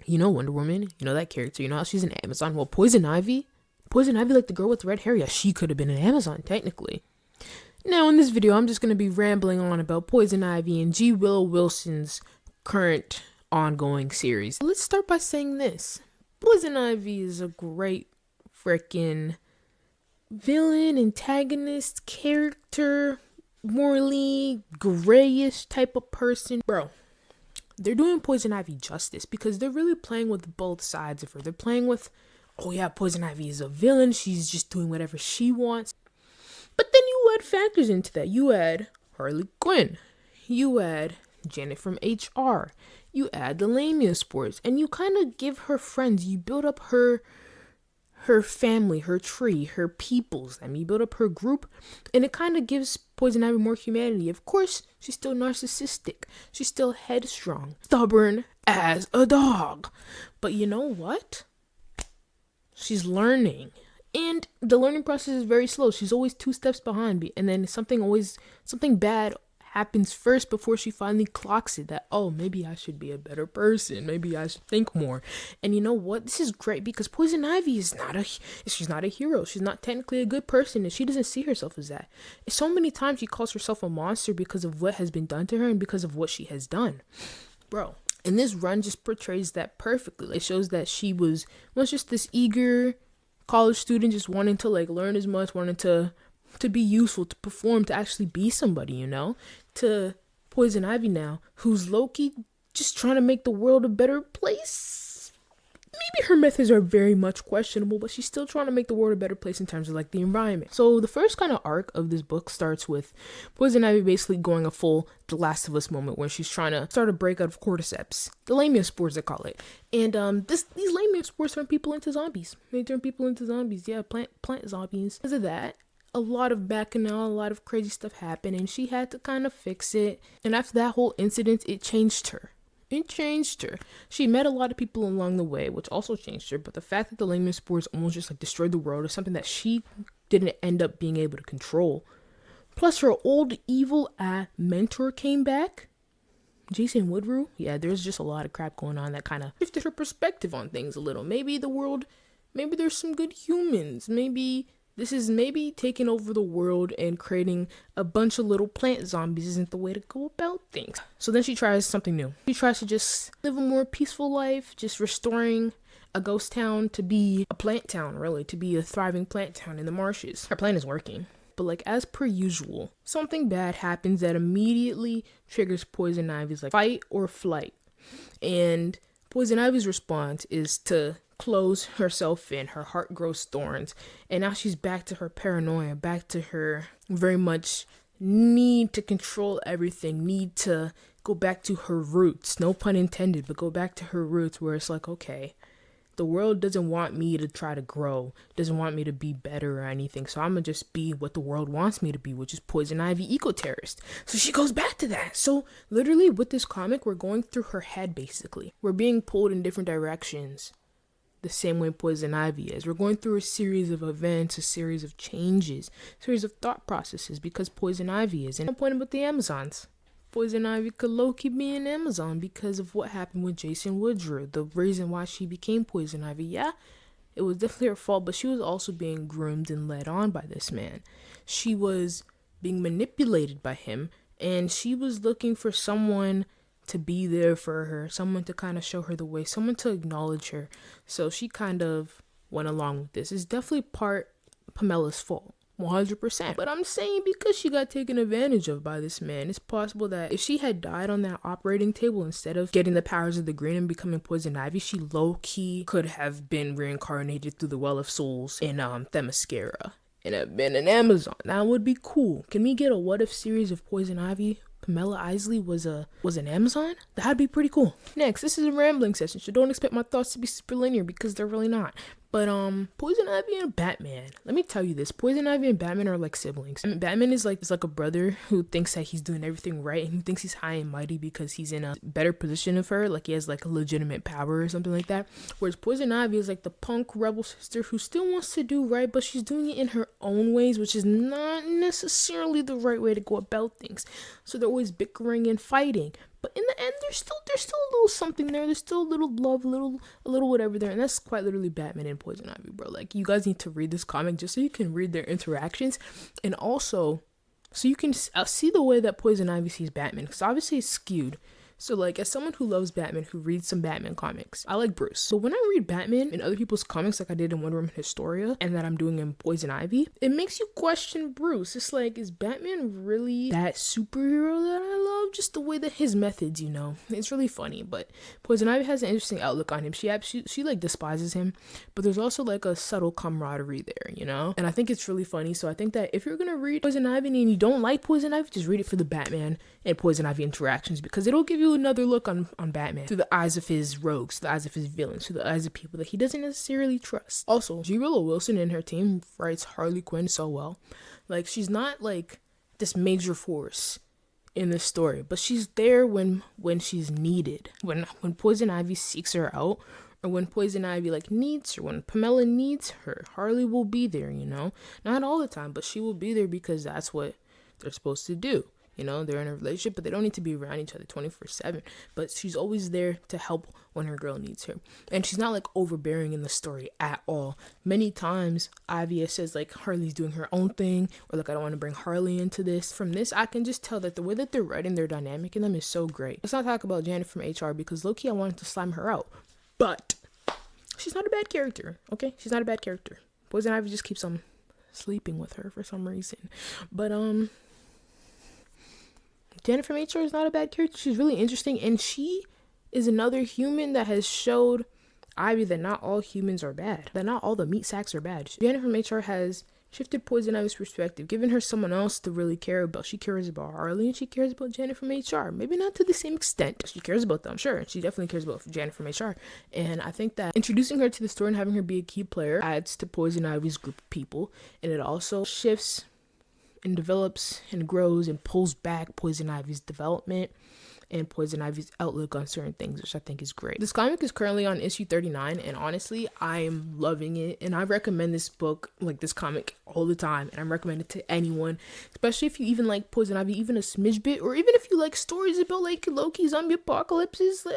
You know Wonder Woman, you know that character, you know how she's an Amazon. Well, Poison Ivy, like the girl with the red hair, yeah, she could have been an Amazon, technically. Now, in this video, I'm just going to be rambling on about Poison Ivy and G. Willow Wilson's current ongoing series. Let's start by saying this. Poison Ivy is a great freaking villain, antagonist, character, morally grayish type of person. Bro, they're doing Poison Ivy justice because they're really playing with both sides of her. They're playing with, oh yeah, Poison Ivy is a villain. She's just doing whatever she wants. But then you add factors into that. You add Harley Quinn. You add Janet from HR. You add the Lamia Sports. And you kind of give her friends. You build up her family, her tree, her peoples. I mean, you build up her group, and it kind of gives Poison Ivy more humanity. Of course, she's still narcissistic. She's still headstrong, stubborn as a dog. But you know what? She's learning. And the learning process is very slow. She's always 2 steps behind me. And then something bad happens first before she finally clocks it that, oh, maybe I should be a better person. Maybe I should think more. And you know what? This is great because Poison Ivy she's not a hero. She's not technically a good person, and she doesn't see herself as that. And so many times she calls herself a monster because of what has been done to her and because of what she has done. Bro. And this run just portrays that perfectly. It shows that she was just this eager college student just wanting to learn as much, wanting to be useful, to perform, to actually be somebody, you know, to Poison Ivy now, who's low-key just trying to make the world a better place. Maybe her methods are very much questionable, but she's still trying to make the world a better place in terms of the environment. So the first kind of arc of this book starts with Poison Ivy basically going a full The Last of Us moment where she's trying to start a breakout of cordyceps, the Lamia spores they call it. And these Lamia spores turn people into zombies. They turn people into zombies, yeah, plant zombies. Because of that, a lot of bacchanal, a lot of crazy stuff happened, and she had to kind of fix it. And after that whole incident, it changed her. She met a lot of people along the way, which also changed her. But the fact that the Lamia spores almost just destroyed the world is something that she didn't end up being able to control. Plus, her old evil mentor came back, Jason Woodrue. Yeah, there's just a lot of crap going on that kind of shifted her perspective on things a little. Maybe there's some good humans. Maybe taking over the world and creating a bunch of little plant zombies isn't the way to go about things. So then she tries something new. She tries to just live a more peaceful life, just restoring a ghost town to be a plant town, really, to be a thriving plant town in the marshes. Her plan is working. But as per usual, something bad happens that immediately triggers Poison Ivy's fight or flight. And Poison Ivy's response is to close herself in. Her heart grows thorns, and now she's back to her paranoia, back to her very much need to control everything, need to go back to her roots, no pun intended, but go back to her roots where it's okay, the world doesn't want me to try to grow, doesn't want me to be better or anything, so I'm gonna just be what the world wants me to be, which is Poison Ivy eco-terrorist. So she goes back to that. So literally with this comic, we're going through her head basically. We're being pulled in different directions the same way Poison Ivy is. We're going through a series of events, a series of changes, a series of thought processes because Poison Ivy is. And the point about the Amazons. Poison Ivy could low-key be an Amazon because of what happened with Jason Woodrue. The reason why she became Poison Ivy, yeah, it was definitely her fault, but she was also being groomed and led on by this man. She was being manipulated by him, and she was looking for someone to be there for her, someone to kind of show her the way, someone to acknowledge her. So she kind of went along with this. It's definitely part Pamela's fault, 100%. But I'm saying because she got taken advantage of by this man, it's possible that if she had died on that operating table instead of getting the powers of the green and becoming Poison Ivy, she low-key could have been reincarnated through the Well of Souls in Themyscira and have been an Amazon. That would be cool. Can we get a what if series of Poison Ivy? Pamela Isley was an Amazon? That'd be pretty cool. Next, this is a rambling session, so don't expect my thoughts to be super linear because they're really not. But Poison Ivy and Batman. Let me tell you this. Poison Ivy and Batman are like siblings. I mean, Batman is like a brother who thinks that he's doing everything right and he thinks he's high and mighty because he's in a better position of her, like he has a legitimate power or something like that. Whereas Poison Ivy is the punk rebel sister who still wants to do right, but she's doing it in her own ways, which is not necessarily the right way to go about things. So they're always bickering and fighting. But in the end, there's still a little something there. There's still a little love, a little whatever there, and that's quite literally Batman and Poison Ivy, bro. Like, you guys need to read this comic just so you can read their interactions, and also so you can see the way that Poison Ivy sees Batman, because obviously it's skewed. So, like, as someone who loves Batman, who reads some Batman comics, I like Bruce. So when I read Batman in other people's comics, like I did in Wonder Woman Historia, and that I'm doing in Poison Ivy, it makes you question Bruce. It's like, is Batman really that superhero that I love? Just the way that his methods, you know, it's really funny. But Poison Ivy has an interesting outlook on him. She like despises him, but there's also like a subtle camaraderie there, you know? And I think it's really funny. So I think that if you're gonna read Poison Ivy and you don't like Poison Ivy, just read it for the Batman and Poison Ivy interactions, because it'll give you another look on Batman through the eyes of his rogues, the eyes of his villains, through the eyes of people that he doesn't necessarily trust. Also, G. Willow Wilson and her team writes Harley Quinn so well. Like, she's not like this major force in the story, but she's there when she's needed. When Poison Ivy seeks her out, or when Poison Ivy like needs her, when Pamela needs her, Harley will be there, you know? Not all the time, but she will be there because that's what they're supposed to do. You know, they're in a relationship, but they don't need to be around each other 24/7. But she's always there to help when her girl needs her. And she's not like overbearing in the story at all. Many times, Ivy says like Harley's doing her own thing, or like I don't want to bring Harley into this. From this, I can just tell that the way that they're writing their dynamic in them is so great. Let's not talk about Janet from HR, because low-key I wanted to slam her out. But she's not a bad character, okay? She's not a bad character. Poison Ivy just keeps on sleeping with her for some reason. But, Janet from HR is not a bad character. She's really interesting, and she is another human that has showed Ivy that not all humans are bad, that not all the meat sacks are bad. Janet from HR has shifted Poison Ivy's perspective, given her someone else to really care about. She cares about Harley, and she cares about Janet from HR. Maybe not to the same extent. She cares about them, sure. She definitely cares about Janet from HR. And I think that introducing her to the story and having her be a key player adds to Poison Ivy's group of people, and it also shifts and develops and grows and pulls back Poison Ivy's development and Poison Ivy's outlook on certain things, which I think is great. This comic is currently on issue 39, and honestly, I'm loving it, and I recommend this book, like this comic, all the time, and I recommend it to anyone, especially if you even like Poison Ivy even a smidge bit, or even if you like stories about like Loki, zombie apocalypses.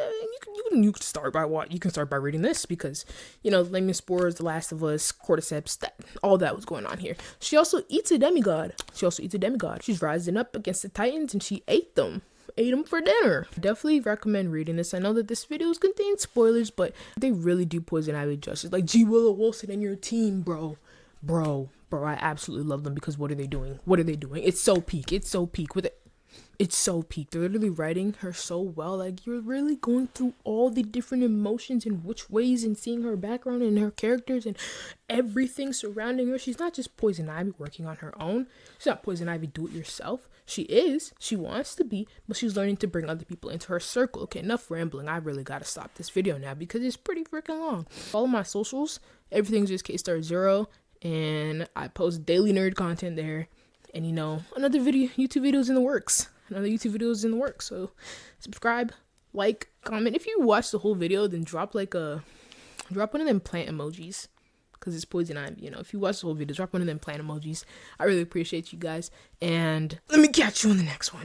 You can start by reading this, because you know, Lemon Spores, The Last of Us, Cordyceps, all that was going on here. She also eats a demigod. She's rising up against the Titans, and she ate them for dinner. Definitely recommend reading this. I know that this video contains spoilers, but they really do Poison Ivy justice. Like, G. Willow Wilson and your team, bro, I absolutely love them, because what are they doing? It's so peak with it. It's so peak. They're literally writing her so well. Like, you're really going through all the different emotions and which ways, and seeing her background and her characters and everything surrounding her. She's not just Poison Ivy working on her own. She's not Poison Ivy do it yourself. She wants to be, but she's learning to bring other people into her circle. Okay, enough rambling. I really gotta stop this video now, because it's pretty freaking long. Follow my socials. Everything's just KStar0, and I post daily nerd content there. And you know, YouTube videos in the works. So subscribe, like, comment. If you watch the whole video, then drop one of them plant emojis, because it's Poison Ivy. You know, if you watch the whole video, drop one of them plant emojis. I really appreciate you guys, and let me catch you in the next one.